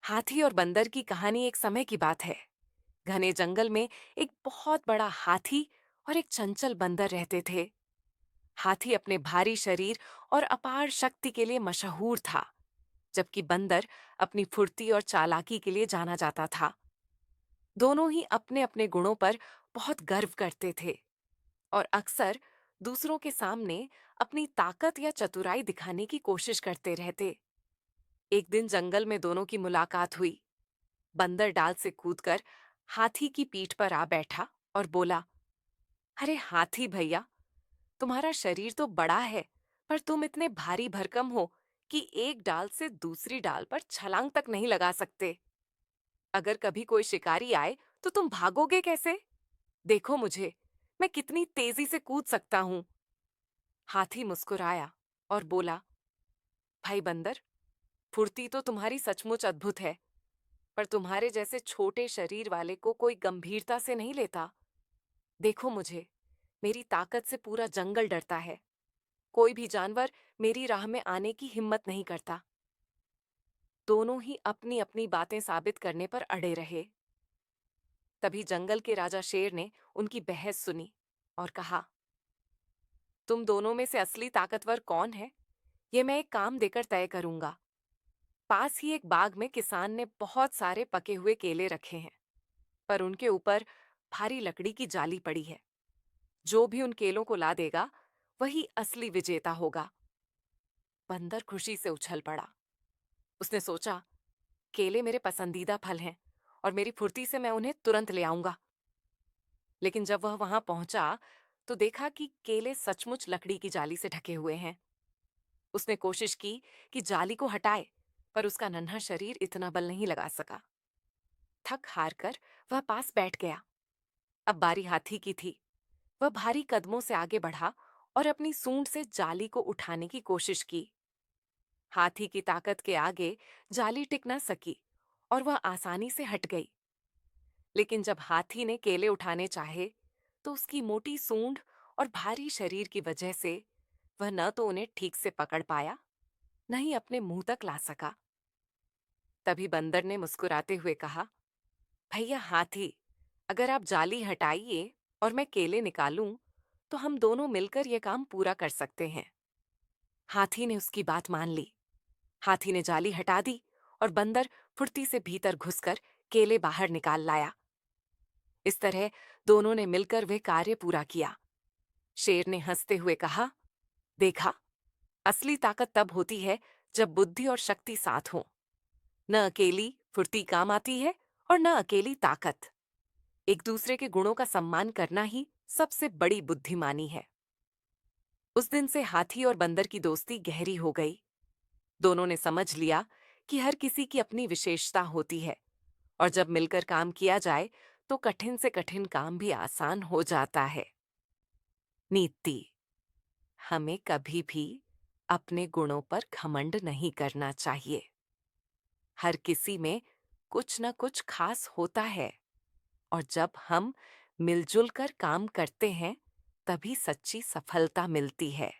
हाथी और बंदर की कहानी एक समय की बात है। घने जंगल में एक बहुत बड़ा हाथी और एक चंचल बंदर रहते थे। हाथी अपने भारी शरीर और अपार शक्ति के लिए मशहूर था, जबकि बंदर अपनी फुर्ती और चालाकी के लिए जाना जाता था। दोनों ही अपने अपने गुणों पर बहुत गर्व करते थे और अक्सर दूसरों के सामने अपनी ताकत या चतुराई दिखाने की कोशिश करते रहते। एक दिन जंगल में दोनों की मुलाकात हुई। बंदर डाल से कूदकर हाथी की पीठ पर आ बैठा और बोला, अरे हाथी भैया, तुम्हारा शरीर तो बड़ा है, पर तुम इतने भारी भरकम हो कि एक डाल से दूसरी डाल पर छलांग तक नहीं लगा सकते। अगर कभी कोई शिकारी आए तो तुम भागोगे कैसे? देखो मुझे, मैं कितनी तेजी से कूद सकता हूं। हाथी मुस्कुराया और बोला, भाई बंदर, फुर्ती तो तुम्हारी सचमुच अद्भुत है, पर तुम्हारे जैसे छोटे शरीर वाले को कोई गंभीरता से नहीं लेता। देखो मुझे, मेरी ताकत से पूरा जंगल डरता है। कोई भी जानवर मेरी राह में आने की हिम्मत नहीं करता। दोनों ही अपनी अपनी बातें साबित करने पर अड़े रहे। तभी जंगल के राजा शेर ने उनकी बहस सुनी और कहा, तुम दोनों में से असली ताकतवर कौन है, ये मैं एक काम देकर तय करूंगा। पास ही एक बाग में किसान ने बहुत सारे पके हुए केले रखे हैं, पर उनके ऊपर भारी लकड़ी की जाली पड़ी है। जो भी उन केलों को ला देगा, वही असली विजेता होगा। बंदर खुशी से उछल पड़ा। उसने सोचा, केले मेरे पसंदीदा फल हैं और मेरी फुर्ती से मैं उन्हें तुरंत ले आऊंगा। लेकिन जब वह वहां पहुंचा, तो देखा कि केले सचमुच लकड़ी की जाली से ढके हुए हैं। उसने कोशिश की कि जाली को हटाए, पर उसका नन्हा शरीर इतना बल नहीं लगा सका। थक हार कर वह पास बैठ गया। अब बारी हाथी की थी। वह भारी कदमों से आगे बढ़ा और अपनी सूंड से जाली को उठाने की कोशिश की। हाथी की ताकत के आगे जाली टिक न सकी और वह आसानी से हट गई। लेकिन जब हाथी ने केले उठाने चाहे, तो उसकी मोटी सूंड और भारी शरीर की वजह से वह न तो उन्हें ठीक से पकड़ पाया, न ही अपने मुंह तक ला सका। तभी बंदर ने मुस्कुराते हुए कहा, भैया हाथी, अगर आप जाली हटाइए और मैं केले निकालूं, तो हम दोनों मिलकर यह काम पूरा कर सकते हैं। हाथी ने उसकी बात मान ली। हाथी ने जाली हटा दी और बंदर फुर्ती से भीतर घुसकर केले बाहर निकाल लाया। इस तरह दोनों ने मिलकर वह कार्य पूरा किया। शेर ने हंसते हुए कहा, देखा, असली ताकत तब होती है जब बुद्धि और शक्ति साथ हो। न अकेली फुर्ती काम आती है और न अकेली ताकत। एक दूसरे के गुणों का सम्मान करना ही सबसे बड़ी बुद्धिमानी है। उस दिन से हाथी और बंदर की दोस्ती गहरी हो गई। दोनों ने समझ लिया कि हर किसी की अपनी विशेषता होती है और जब मिलकर काम किया जाए तो कठिन से कठिन काम भी आसान हो जाता है। नीति: हमें कभी भी अपने गुणों पर घमंड नहीं करना चाहिए। हर किसी में कुछ न कुछ खास होता है और जब हम मिलजुल कर काम करते हैं, तभी सच्ची सफलता मिलती है।